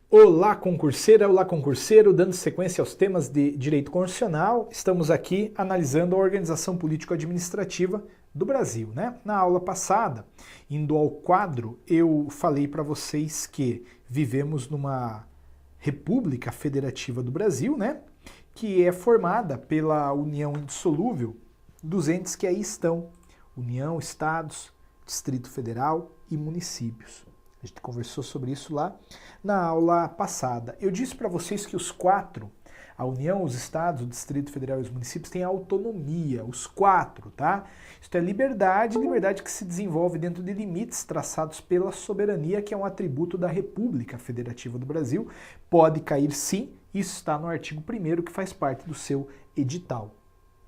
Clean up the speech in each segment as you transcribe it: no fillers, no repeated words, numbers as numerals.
Olá, concurseira, olá, concurseiro, dando sequência aos temas de direito constitucional, estamos aqui analisando a organização político-administrativa do Brasil, né? Na aula passada, indo ao quadro, eu falei para vocês que vivemos numa República Federativa do Brasil, né? Que é formada pela união indissolúvel dos entes que aí estão: União, Estados, Distrito Federal e municípios. A gente conversou sobre isso lá na aula passada. Eu disse para vocês que os quatro, a União, os Estados, o Distrito Federal e os municípios, têm autonomia, os quatro, tá? Isso é liberdade, liberdade que se desenvolve dentro de limites traçados pela soberania, que é um atributo da República Federativa do Brasil. Pode cair sim, isso está no artigo 1º, que faz parte do seu edital,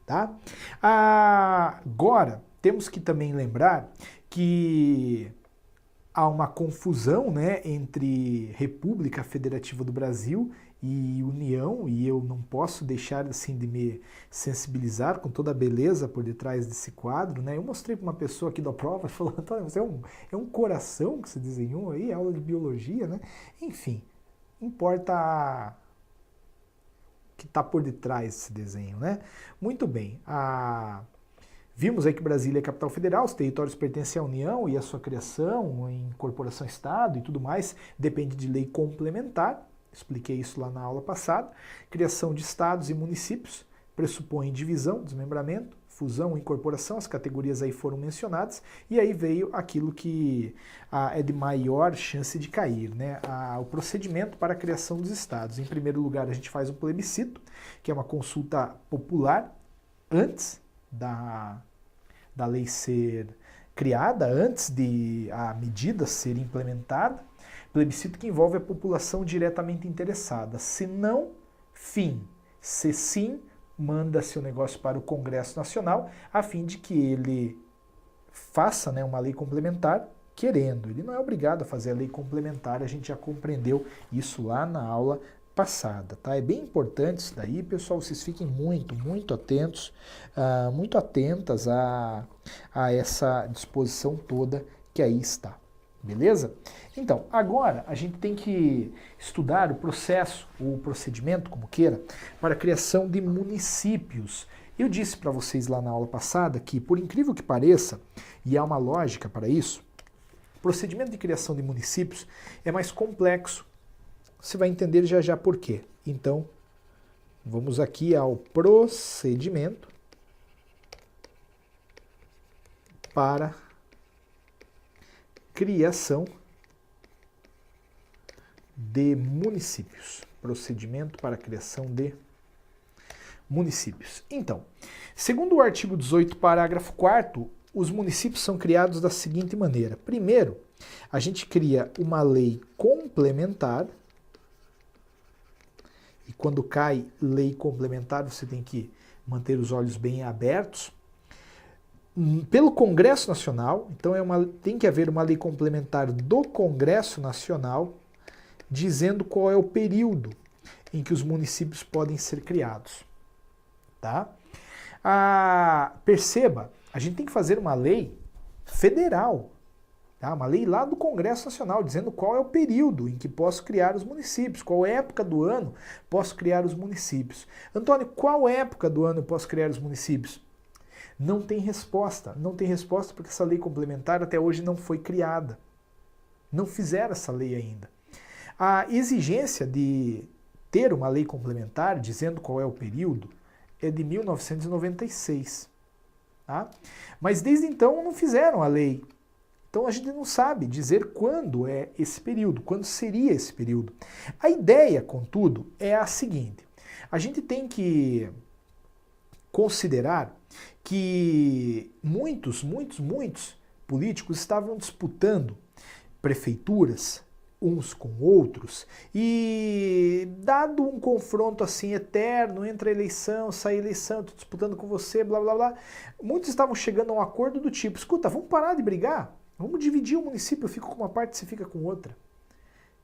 tá? Agora, temos que também lembrar que há uma confusão, né, entre República Federativa do Brasil e União, e eu não posso deixar assim de me sensibilizar com toda a beleza por detrás desse quadro, né? Eu mostrei para uma pessoa aqui da prova e falou: Antônio, mas é um coração que você desenhou aí, aula de biologia, né? Enfim, importa o que está por detrás desse desenho, né? Muito bem, vimos aí que Brasília é a capital federal, os territórios pertencem à União e a sua criação, incorporação ao Estado e tudo mais, depende de lei complementar. Expliquei isso lá na aula passada. Criação de estados e municípios pressupõe divisão, desmembramento, fusão, incorporação, as categorias aí foram mencionadas, e aí veio aquilo que é de maior chance de cair, né? O procedimento para a criação dos estados. Em primeiro lugar, a gente faz um plebiscito, que é uma consulta popular antes da lei ser criada, antes de a medida ser implementada. Plebiscito que envolve a população diretamente interessada. Se não, fim. Se sim, manda-se o negócio para o Congresso Nacional, a fim de que ele faça, né, uma lei complementar, querendo. Ele não é obrigado a fazer a lei complementar, a gente já compreendeu isso lá na aula passada, tá? É bem importante isso daí, pessoal, vocês fiquem muito atentos, muito atentas a essa disposição toda que aí está, beleza? Então, agora a gente tem que estudar o processo, ou o procedimento, como queira, para a criação de municípios. Eu disse para vocês lá na aula passada que, por incrível que pareça, e há uma lógica para isso, o procedimento de criação de municípios é mais complexo. Você vai entender já já por quê. Então, vamos aqui ao procedimento para criação de municípios. Procedimento para criação de municípios. Então, segundo o artigo 18, parágrafo 4º, os municípios são criados da seguinte maneira. Primeiro, a gente cria uma lei complementar. E quando cai lei complementar, você tem que manter os olhos bem abertos. Pelo Congresso Nacional, então tem que haver uma lei complementar do Congresso Nacional, dizendo qual é o período em que os municípios podem ser criados. Tá? Perceba, a gente tem que fazer uma lei federal. Tá? Uma lei lá do Congresso Nacional, dizendo qual é o período em que posso criar os municípios, qual época do ano posso criar os municípios. Antônio, qual época do ano eu posso criar os municípios? Não tem resposta porque essa lei complementar até hoje não foi criada. Não fizeram essa lei ainda. A exigência de ter uma lei complementar, dizendo qual é o período, é de 1996. Tá? Mas desde então não fizeram a lei. Então a gente não sabe dizer quando é esse período, quando seria esse período. A ideia, contudo, é a seguinte: a gente tem que considerar que muitos políticos estavam disputando prefeituras uns com outros, e dado um confronto assim eterno entre a eleição, sair eleição, estou disputando com você, blá blá blá, muitos estavam chegando a um acordo do tipo: escuta, vamos parar de brigar? Vamos dividir o município, eu fico com uma parte, você fica com outra.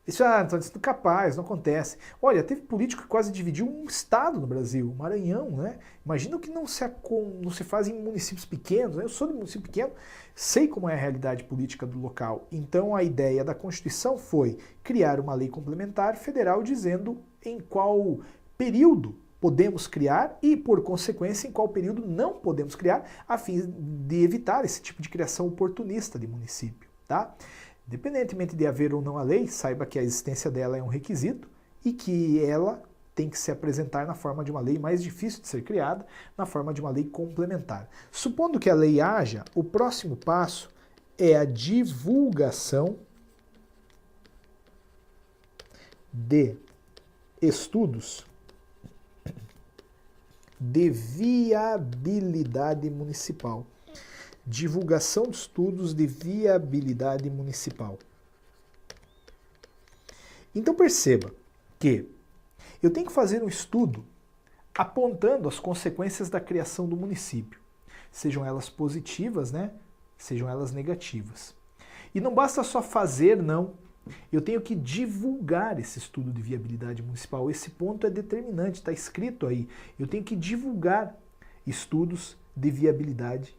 Isso, estão dizendo capaz, não acontece. Olha, teve político que quase dividiu um estado no Brasil, o Maranhão, né? Imagina o que não se faz em municípios pequenos, né? Eu sou de município pequeno, sei como é a realidade política do local. Então a ideia da Constituição foi criar uma lei complementar federal dizendo em qual período podemos criar e, por consequência, em qual período não podemos criar, a fim de evitar esse tipo de criação oportunista de município, tá? Independentemente de haver ou não a lei, saiba que a existência dela é um requisito e que ela tem que se apresentar na forma de uma lei mais difícil de ser criada, na forma de uma lei complementar. Supondo que a lei haja, o próximo passo é a divulgação de estudos de viabilidade municipal. Divulgação de estudos de viabilidade municipal. Então perceba que eu tenho que fazer um estudo apontando as consequências da criação do município, sejam elas positivas, né? Sejam elas negativas. E não basta só fazer, não. Eu tenho que divulgar esse estudo de viabilidade municipal. Esse ponto é determinante, está escrito aí. Eu tenho que divulgar estudos de viabilidade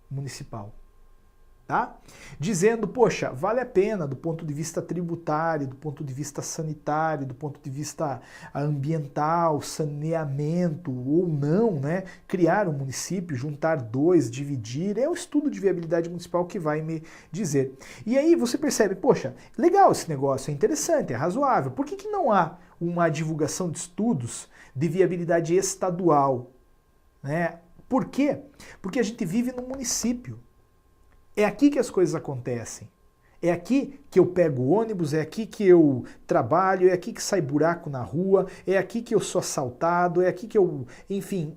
municipal, tá? Dizendo, poxa, vale a pena do ponto de vista tributário, do ponto de vista sanitário, do ponto de vista ambiental, saneamento ou não, né? Criar um município, juntar dois, dividir, é o estudo de viabilidade municipal que vai me dizer. E aí você percebe, poxa, legal esse negócio, é interessante, é razoável. Por que não há uma divulgação de estudos de viabilidade estadual, né? Por quê? Porque a gente vive no município. É aqui que as coisas acontecem. É aqui que eu pego o ônibus, é aqui que eu trabalho, é aqui que sai buraco na rua, é aqui que eu sou assaltado, é aqui que eu, enfim,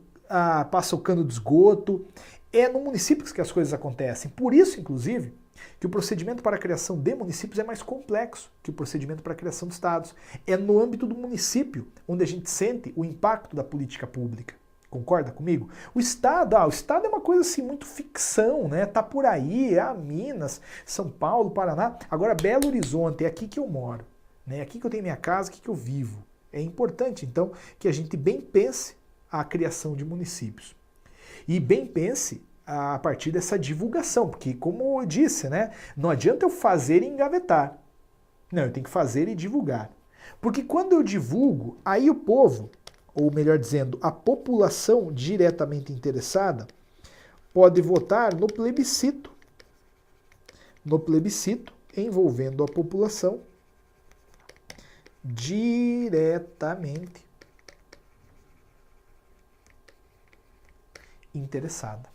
passo o cano de esgoto. É no município que as coisas acontecem. Por isso, inclusive, que o procedimento para a criação de municípios é mais complexo que o procedimento para a criação de estados. É no âmbito do município onde a gente sente o impacto da política pública. Concorda comigo? O Estado é uma coisa assim muito ficção, né? Tá por aí, Minas, São Paulo, Paraná. Agora Belo Horizonte, é aqui que eu moro, né? É aqui que eu tenho minha casa, aqui que eu vivo. É importante, então, que a gente bem pense a criação de municípios. E bem pense a partir dessa divulgação, porque como eu disse, né? Não adianta eu fazer e engavetar. Não, eu tenho que fazer e divulgar. Porque quando eu divulgo, aí o povo, ou melhor dizendo, a população diretamente interessada, pode votar no plebiscito. No plebiscito envolvendo a população diretamente interessada.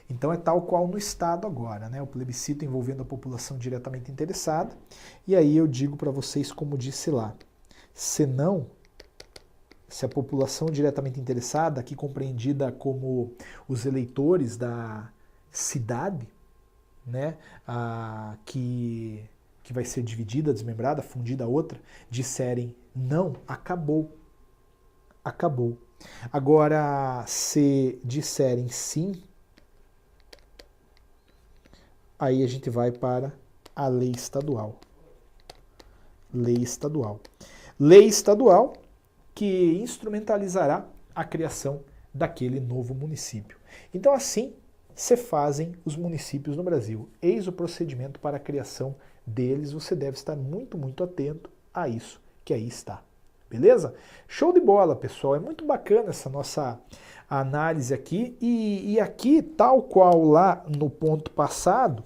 Então é tal qual no Estado agora, né? O plebiscito envolvendo a população diretamente interessada. E aí eu digo para vocês, como disse lá, se a população diretamente interessada, aqui compreendida como os eleitores da cidade, né, que vai ser dividida, desmembrada, fundida a outra, disserem não, acabou. Acabou. Agora, se disserem sim, aí a gente vai para a lei estadual. Lei estadual. Lei estadual que instrumentalizará a criação daquele novo município. Então assim se fazem os municípios no Brasil. Eis o procedimento para a criação deles. Você deve estar muito, muito atento a isso que aí está. Beleza? Show de bola, pessoal. É muito bacana essa nossa análise aqui. E aqui, tal qual lá no ponto passado,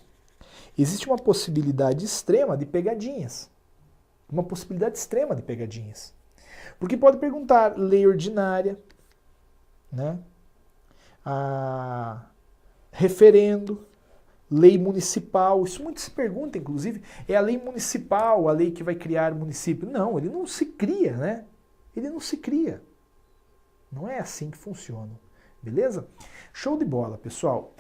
existe uma possibilidade extrema de pegadinhas. Uma possibilidade extrema de pegadinhas. Porque pode perguntar lei ordinária, né? Referendo, lei municipal. Isso muito se pergunta, inclusive. É a lei municipal, a lei que vai criar o município. Não, ele não se cria, né? Ele não se cria. Não é assim que funciona. Beleza? Show de bola, pessoal.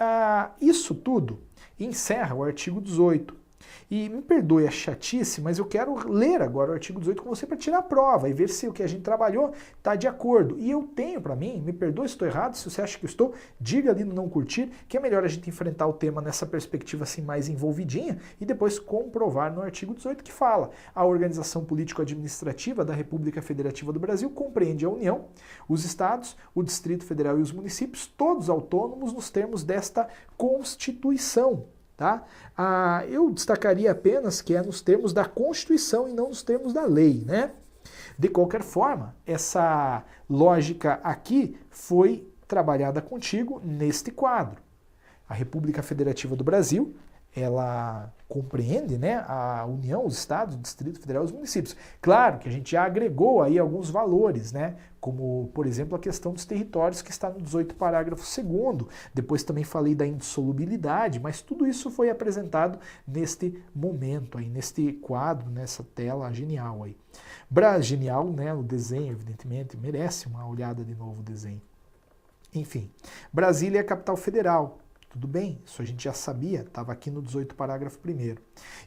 Isso tudo encerra o artigo 18. E me perdoe a chatice, mas eu quero ler agora o artigo 18 com você para tirar a prova e ver se o que a gente trabalhou está de acordo. E eu tenho para mim, me perdoe se estou errado, se você acha que eu estou, diga ali no não curtir, que é melhor a gente enfrentar o tema nessa perspectiva assim mais envolvidinha e depois comprovar no artigo 18 que fala: a organização político-administrativa da República Federativa do Brasil compreende a União, os estados, o Distrito Federal e os municípios, todos autônomos nos termos desta Constituição. Tá? Eu destacaria apenas que é nos termos da Constituição e não nos termos da lei, né? De qualquer forma, essa lógica aqui foi trabalhada contigo neste quadro. A República Federativa do Brasil, ela compreende, né, a União, os estados, o Distrito Federal e os municípios. Claro que a gente já agregou aí alguns valores, né, como, por exemplo, a questão dos territórios que está no 18 parágrafo 2º. Depois também falei da indissolubilidade, mas tudo isso foi apresentado neste momento aí, neste quadro, nessa tela genial aí. Genial, né, o desenho, evidentemente, merece uma olhada de novo o desenho. Enfim, Brasília é a capital federal. Tudo bem, isso a gente já sabia, estava aqui no 18 parágrafo 1º.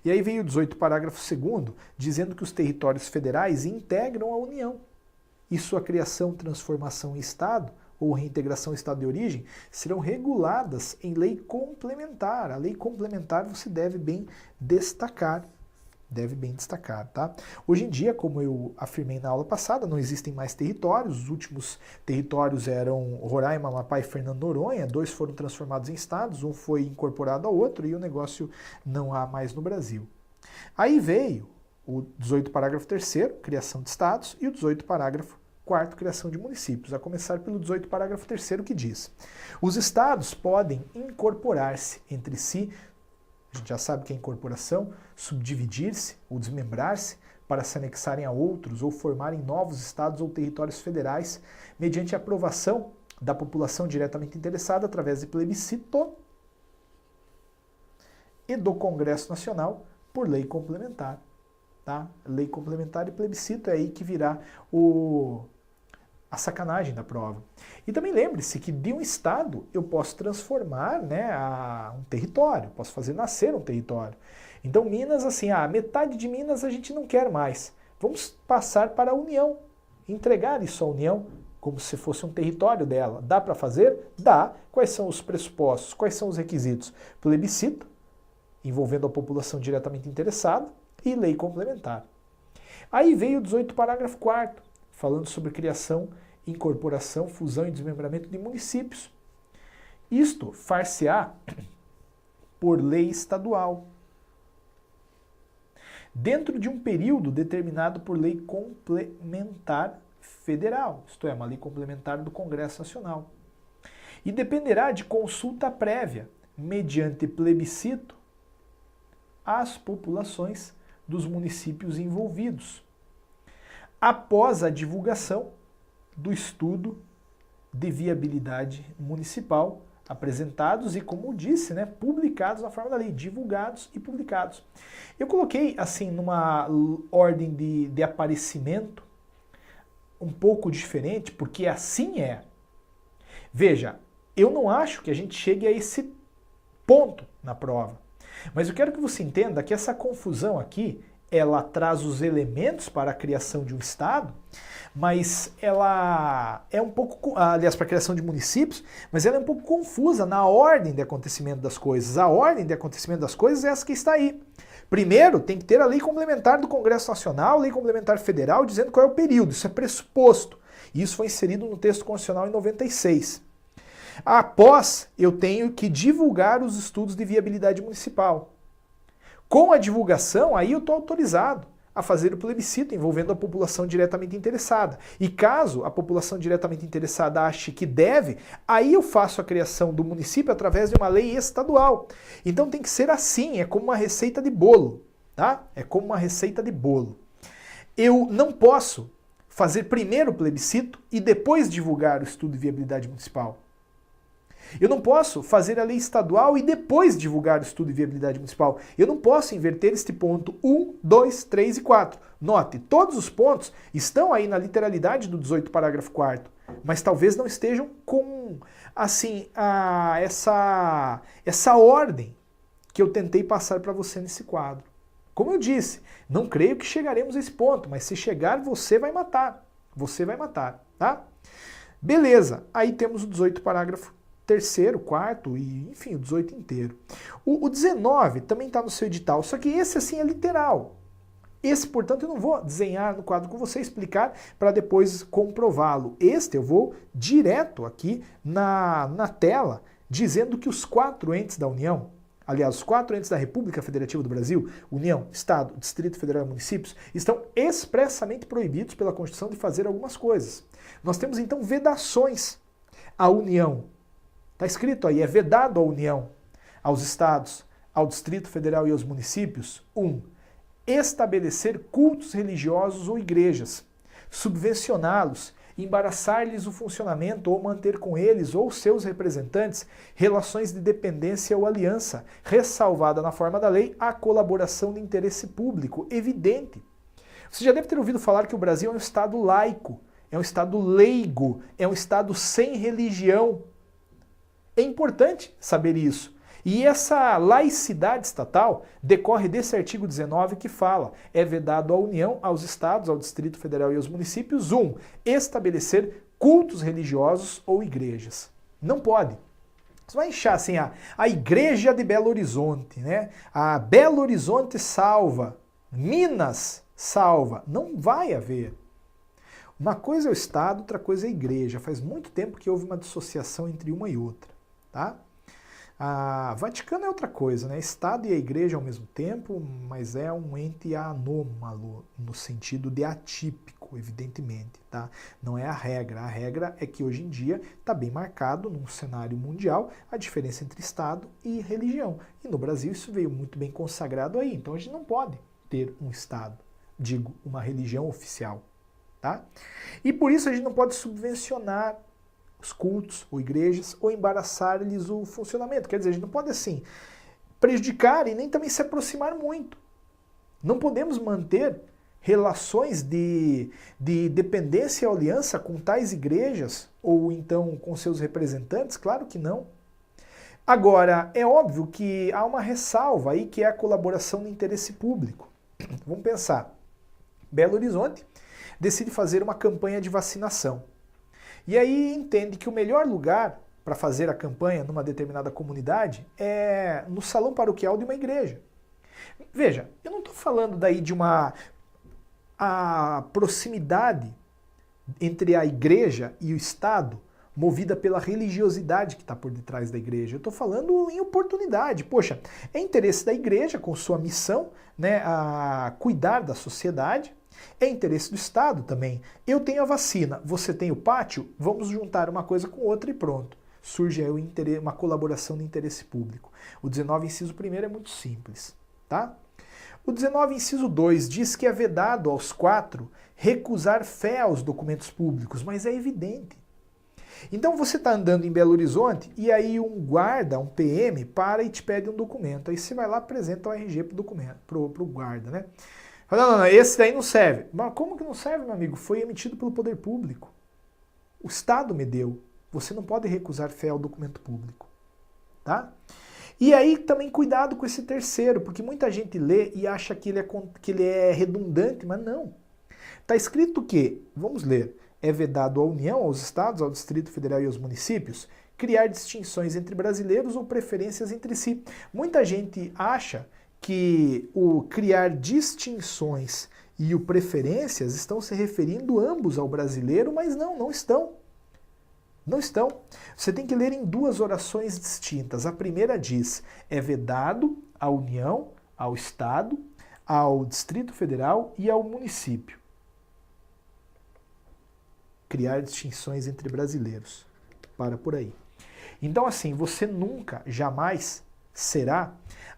E aí veio o 18 parágrafo 2º, dizendo que os territórios federais integram a União. E sua criação, transformação em Estado, ou reintegração ao Estado de origem, serão reguladas em lei complementar. A lei complementar você deve bem destacar. Tá? Hoje em dia, como eu afirmei na aula passada, não existem mais territórios. Os últimos territórios eram Roraima, Amapá e Fernando de Noronha. 2 foram transformados em estados, um foi incorporado ao outro e o negócio não há mais no Brasil. Aí veio o 18 parágrafo 3º, criação de estados, e o 18 parágrafo 4º, criação de municípios. A começar pelo 18 parágrafo 3º, que diz: os estados podem incorporar-se entre si. A gente já sabe que é incorporação, subdividir-se ou desmembrar-se para se anexarem a outros ou formarem novos estados ou territórios federais mediante a aprovação da população diretamente interessada através de plebiscito e do Congresso Nacional por lei complementar. Tá? Lei complementar e plebiscito é aí que virá a sacanagem da prova. E também lembre-se que de um estado eu posso transformar, né, um território, posso fazer nascer um território. Então Minas, assim, metade de Minas a gente não quer mais. Vamos passar para a União, entregar isso à União como se fosse um território dela. Dá para fazer? Dá. Quais são os pressupostos? Quais são os requisitos? Plebiscito, envolvendo a população diretamente interessada, e lei complementar. Aí veio o 18 parágrafo 4º, falando sobre criação, incorporação, fusão e desmembramento de municípios. Isto far-se-á por lei estadual, dentro de um período determinado por lei complementar federal, isto é, uma lei complementar do Congresso Nacional. E dependerá de consulta prévia, mediante plebiscito, às populações dos municípios envolvidos, após a divulgação do estudo de viabilidade municipal apresentados e, como disse, né, publicados na forma da lei, divulgados e publicados. Eu coloquei assim numa ordem de aparecimento um pouco diferente, porque assim é. Veja, eu não acho que a gente chegue a esse ponto na prova, mas eu quero que você entenda que essa confusão aqui, ela traz os elementos para a criação de um estado, mas ela é um pouco, aliás, para a criação de municípios, mas ela é um pouco confusa na ordem de acontecimento das coisas. A ordem de acontecimento das coisas é essa que está aí. Primeiro, tem que ter a lei complementar do Congresso Nacional, lei complementar federal, dizendo qual é o período. Isso é pressuposto. E isso foi inserido no texto constitucional em 96. Após, eu tenho que divulgar os estudos de viabilidade municipal. Com a divulgação, aí eu estou autorizado a fazer o plebiscito envolvendo a população diretamente interessada. E caso a população diretamente interessada ache que deve, aí eu faço a criação do município através de uma lei estadual. Então tem que ser assim, é como uma receita de bolo, tá? É como uma receita de bolo. Eu não posso fazer primeiro o plebiscito e depois divulgar o estudo de viabilidade municipal. Eu não posso fazer a lei estadual e depois divulgar o estudo de viabilidade municipal. Eu não posso inverter este ponto 1, 2, 3 e 4. Note, todos os pontos estão aí na literalidade do 18 parágrafo 4º, mas talvez não estejam com assim essa ordem que eu tentei passar para você nesse quadro. Como eu disse, não creio que chegaremos a esse ponto, mas se chegar, você vai matar. Você vai matar, tá? Beleza, aí temos o 18 parágrafo 3º, 4º e, enfim, o 18 inteiro. O 19 também está no seu edital, só que esse, assim, é literal. Esse, portanto, eu não vou desenhar no quadro com você, explicar para depois comprová-lo. Este eu vou direto aqui na tela, dizendo que os 4 entes da União, aliás, os 4 entes da República Federativa do Brasil, União, Estado, Distrito Federal e municípios, estão expressamente proibidos pela Constituição de fazer algumas coisas. Nós temos, então, vedações à União. Está escrito aí, é vedado à União, aos Estados, ao Distrito Federal e aos municípios, 1. Estabelecer cultos religiosos ou igrejas, subvencioná-los, embaraçar-lhes o funcionamento ou manter com eles ou seus representantes relações de dependência ou aliança, ressalvada na forma da lei a colaboração de interesse público evidente. Você já deve ter ouvido falar que o Brasil é um Estado laico, é um Estado leigo, é um Estado sem religião. É importante saber isso. E essa laicidade estatal decorre desse artigo 19 que fala: é vedado à União, aos Estados, ao Distrito Federal e aos municípios, 1. Estabelecer cultos religiosos ou igrejas. Não pode. Você vai inchar assim, a Igreja de Belo Horizonte, né? A Belo Horizonte salva, Minas salva. Não vai haver. Uma coisa é o Estado, outra coisa é a Igreja. Faz muito tempo que houve uma dissociação entre uma e outra, tá? A Vaticano é outra coisa, né? Estado e a Igreja ao mesmo tempo, mas é um ente anômalo, no sentido de atípico, evidentemente, tá? Não é a regra. A regra é que hoje em dia está bem marcado, num cenário mundial, a diferença entre Estado e religião. E no Brasil isso veio muito bem consagrado aí. Então a gente não pode ter um Estado, digo, uma religião oficial, tá? E por isso a gente não pode subvencionar os cultos ou igrejas, ou embaraçar-lhes o funcionamento. Quer dizer, a gente não pode, assim, prejudicar e nem também se aproximar muito. Não podemos manter relações de dependência e aliança com tais igrejas, ou então com seus representantes? Claro que não. Agora, é óbvio que há uma ressalva aí, que é a colaboração no interesse público. Vamos pensar. Belo Horizonte decide fazer uma campanha de vacinação. E aí entende que o melhor lugar para fazer a campanha numa determinada comunidade é no salão paroquial de uma igreja. Veja, eu não estou falando daí de a proximidade entre a igreja e o Estado movida pela religiosidade que está por detrás da igreja. Eu estou falando em oportunidade. Poxa, é interesse da igreja, com sua missão, né, a cuidar da sociedade. É interesse do Estado também. Eu tenho a vacina, você tem o pátio, vamos juntar uma coisa com outra e pronto. Surge aí uma colaboração de interesse público. O 19, inciso 1º, é muito simples, tá? O 19, inciso 2, diz que é vedado aos 4 recusar fé aos documentos públicos, mas é evidente. Então você está andando em Belo Horizonte e aí um guarda, um PM, para e te pede um documento. Aí você vai lá e apresenta o RG pro guarda, né? Fala, não, esse daí não serve. Mas como que não serve, meu amigo? Foi emitido pelo poder público. O Estado me deu. Você não pode recusar fé ao documento público, tá? E aí também cuidado com esse terceiro, porque muita gente lê e acha que ele é redundante, mas não. Está escrito que, vamos ler, é vedado à União, aos Estados, ao Distrito Federal e aos municípios criar distinções entre brasileiros ou preferências entre si. Muita gente acha que o criar distinções e o preferências estão se referindo ambos ao brasileiro, mas não estão. Não estão. Você tem que ler em 2 orações distintas. A primeira diz, é vedado à União, ao Estado, ao Distrito Federal e ao município criar distinções entre brasileiros. Para por aí. Então, assim, você nunca, jamais será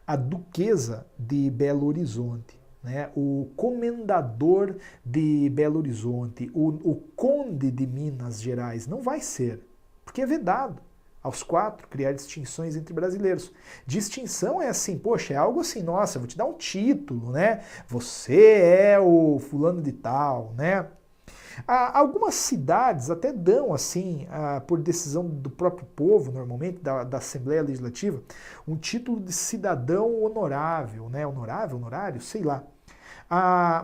a duquesa de Belo Horizonte, né? O comendador de Belo Horizonte, o conde de Minas Gerais. Não vai ser, porque é vedado aos 4 criar distinções entre brasileiros. Distinção é assim, poxa, é algo assim, nossa, eu vou te dar um título, né? Você é o fulano de tal, né? Algumas cidades até dão, assim, por decisão do próprio povo, normalmente, da Assembleia Legislativa, um título de cidadão honorável, né? Honorável, honorário, sei lá.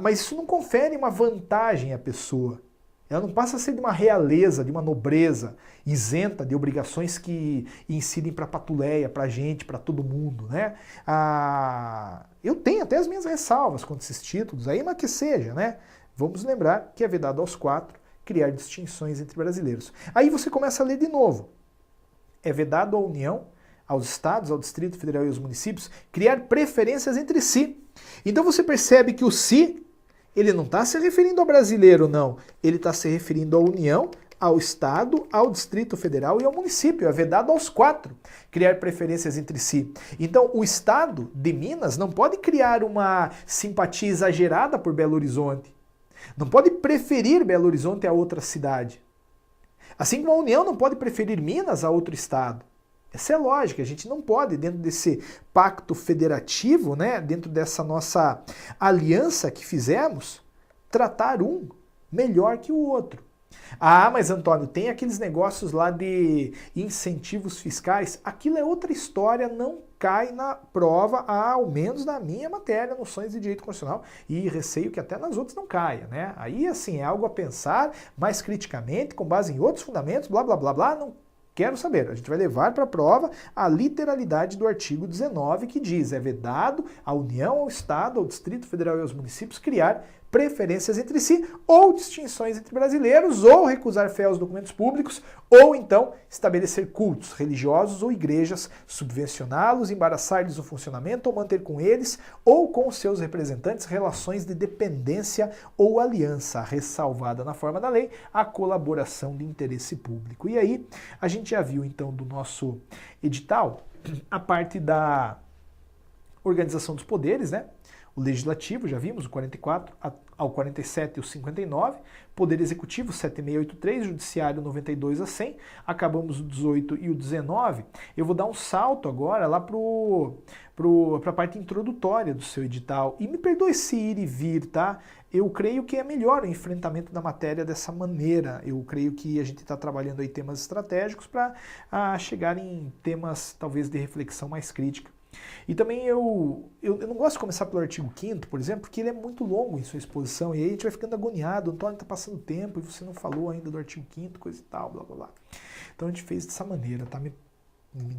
Mas isso não confere uma vantagem à pessoa. Ela não passa a ser de uma realeza, de uma nobreza, isenta de obrigações que incidem para a patuleia, para a gente, para todo mundo, né? Eu tenho até as minhas ressalvas contra esses títulos, aí, mas que seja, né? Vamos lembrar que é vedado aos 4 criar distinções entre brasileiros. Aí você começa a ler de novo. É vedado à União, aos estados, ao Distrito Federal e aos municípios criar preferências entre si. Então você percebe que o si, ele não está se referindo ao brasileiro, não. Ele está se referindo à União, ao Estado, ao Distrito Federal e ao município. É vedado aos 4 criar preferências entre si. Então, o Estado de Minas não pode criar uma simpatia exagerada por Belo Horizonte. Não pode preferir Belo Horizonte a outra cidade. Assim como a União não pode preferir Minas a outro estado. Essa é lógica, a gente não pode, dentro desse pacto federativo, né, dentro dessa nossa aliança que fizemos, tratar um melhor que o outro. Mas Antônio, tem aqueles negócios lá de incentivos fiscais, aquilo é outra história, não cai na prova, ao menos na minha matéria, noções de direito constitucional, e receio que até nas outras não caia, né? Aí, assim, é algo a pensar mais criticamente, com base em outros fundamentos, blá, blá, blá, blá, não quero saber. A gente vai levar para a prova a literalidade do artigo 19, que diz: é vedado à União, ao Estado, ao Distrito Federal e aos municípios criar preferências entre si, ou distinções entre brasileiros, ou recusar fé aos documentos públicos, ou então estabelecer cultos religiosos ou igrejas, subvencioná-los, embaraçar-lhes o funcionamento ou manter com eles ou com seus representantes relações de dependência ou aliança, ressalvada na forma da lei a colaboração de interesse público. E aí, a gente já viu então do nosso edital a parte da organização dos poderes, né? O Legislativo, já vimos, o 44 ao 47 e o 59, Poder Executivo 7683, Judiciário 92 a 100, acabamos o 18 e o 19. Eu vou dar um salto agora lá para a parte introdutória do seu edital. E me perdoe se ir e vir, tá? Eu creio que é melhor o enfrentamento da matéria dessa maneira. Eu creio que a gente está trabalhando aí temas estratégicos para chegar em temas talvez de reflexão mais crítica. E também eu não gosto de começar pelo artigo 5º, por exemplo, porque ele é muito longo em sua exposição, e aí a gente vai ficando agoniado, Antônio, está passando tempo, e você não falou ainda do artigo 5º, coisa e tal, blá blá blá. Então a gente fez dessa maneira, tá? Me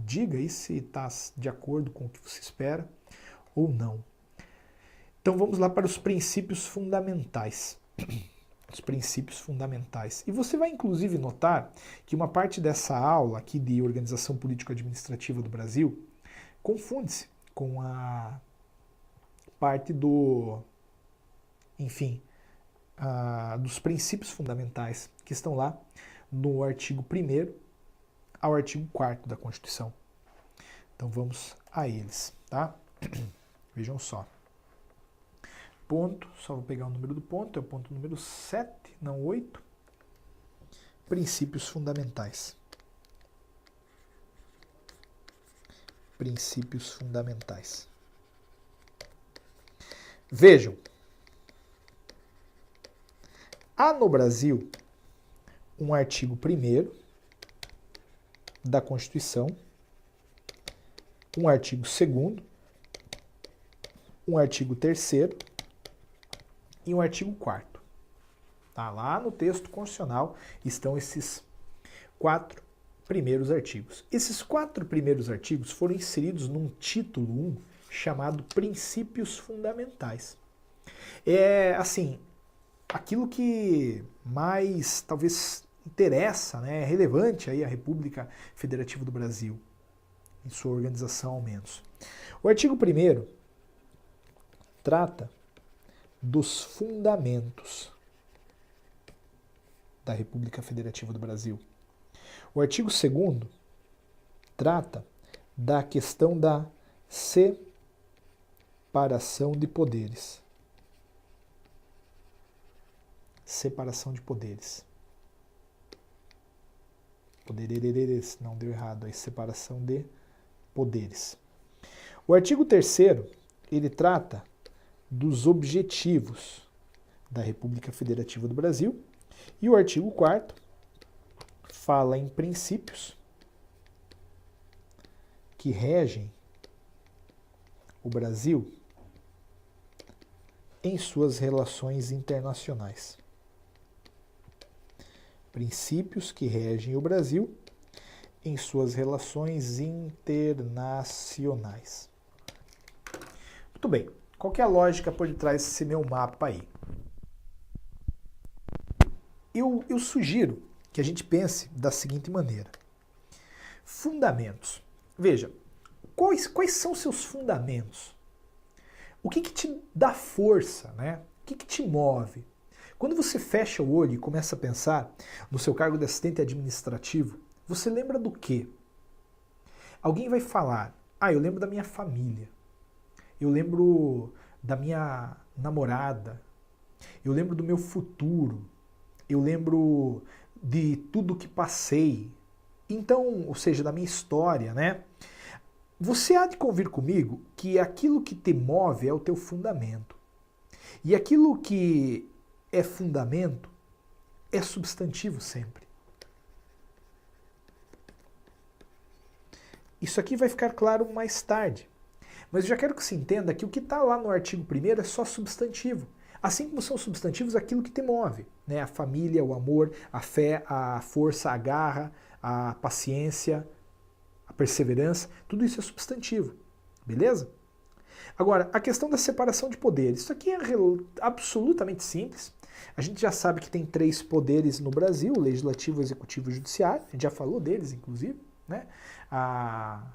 diga aí se está de acordo com o que você espera ou não. Então vamos lá para os princípios fundamentais. Os princípios fundamentais. E você vai inclusive notar que uma parte dessa aula aqui de Organização Político-Administrativa do Brasil confunde-se com a parte dos princípios fundamentais que estão lá no artigo 1º ao artigo 4º da Constituição. Então vamos a eles, tá? Vejam só. Ponto, só vou pegar o número do ponto, é o ponto número 7, não 8. Princípios fundamentais. Princípios fundamentais. Vejam, há no Brasil um artigo 1º da Constituição, um artigo 2º, um artigo 3º e um artigo 4º. Tá? Lá no texto constitucional estão esses 4 primeiros artigos. Esses 4 primeiros artigos foram inseridos num título 1 chamado Princípios Fundamentais. É, assim, aquilo que mais, talvez, interessa, né, é relevante aí à República Federativa do Brasil, em sua organização ao menos. O artigo 1º trata dos fundamentos da República Federativa do Brasil. O artigo 2º trata da questão da separação de poderes. Separação de poderes. Poderes, não deu errado aí, separação de poderes. O artigo 3º, ele trata dos objetivos da República Federativa do Brasil E o artigo 4º fala em princípios que regem o Brasil em suas relações internacionais. Princípios que regem o Brasil em suas relações internacionais. Muito bem. Qual que é a lógica por detrás desse meu mapa aí? Eu sugiro que a gente pense da seguinte maneira. Fundamentos. Veja, quais são seus fundamentos? O que te dá força, né? O que te move? Quando você fecha o olho e começa a pensar no seu cargo de assistente administrativo, você lembra do quê? Alguém vai falar, eu lembro da minha família, eu lembro da minha namorada, eu lembro do meu futuro, eu lembro de tudo que passei, então, ou seja, da minha história, né? Você há de convir comigo que aquilo que te move é o teu fundamento. E aquilo que é fundamento é substantivo sempre. Isso aqui vai ficar claro mais tarde. Mas eu já quero que você entenda que o que está lá no artigo 1º é só substantivo. Assim como são substantivos aquilo que te move, né? A família, o amor, a fé, a força, a garra, a paciência, a perseverança, tudo isso é substantivo, beleza? Agora, a questão da separação de poderes, isso aqui é absolutamente simples. A gente já sabe que tem 3 poderes no Brasil, o legislativo, o executivo e o judiciário, a gente já falou deles, inclusive, né?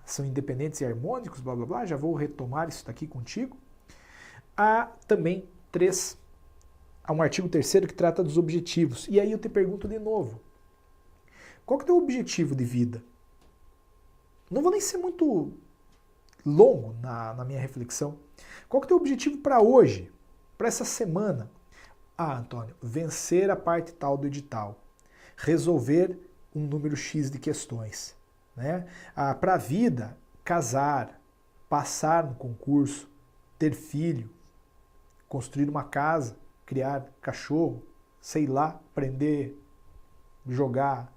São independentes e harmônicos, blá blá blá, já vou retomar isso daqui contigo. Há também há um artigo 3º que trata dos objetivos, e aí eu te pergunto de novo, qual que é o teu objetivo de vida? Não vou nem ser muito longo na minha reflexão. Qual que é o teu objetivo para hoje, para essa semana? Antônio, vencer a parte tal do edital, resolver um número X de questões, né? Para a vida, casar, passar no concurso, ter filho, construir uma casa, criar cachorro, sei lá, aprender, jogar,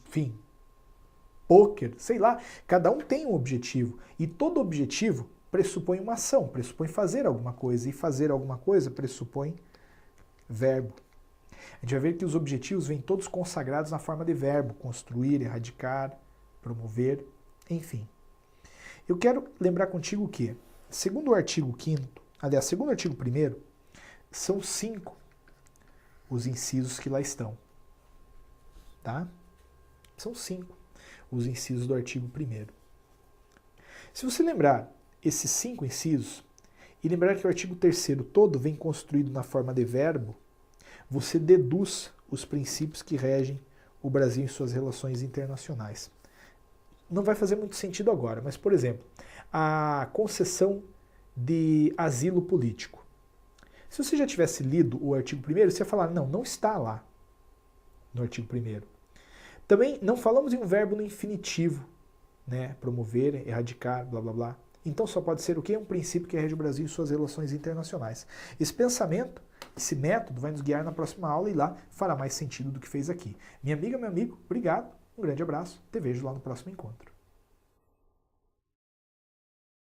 enfim, pôquer, sei lá. Cada um tem um objetivo e todo objetivo pressupõe uma ação, pressupõe fazer alguma coisa, e fazer alguma coisa pressupõe verbo. A gente vai ver que os objetivos vêm todos consagrados na forma de verbo, construir, erradicar, promover, enfim. Eu quero lembrar contigo que, segundo o artigo 5º, aliás, segundo o artigo 1º, são 5 os incisos que lá estão. Tá? São 5 os incisos do artigo 1º. Se você lembrar esses 5 incisos e lembrar que o artigo 3º todo vem construído na forma de verbo, você deduz os princípios que regem o Brasil em suas relações internacionais. Não vai fazer muito sentido agora, mas, por exemplo, a concessão de asilo político. Se você já tivesse lido o artigo 1º, você ia falar, não está lá no artigo 1º. Também não falamos em um verbo no infinitivo, né? Promover, erradicar, blá blá blá. Então só pode ser o quê? Um princípio que rege o Brasil e suas relações internacionais. Esse pensamento, esse método vai nos guiar na próxima aula e lá fará mais sentido do que fez aqui. Minha amiga, meu amigo, obrigado, um grande abraço, te vejo lá no próximo encontro.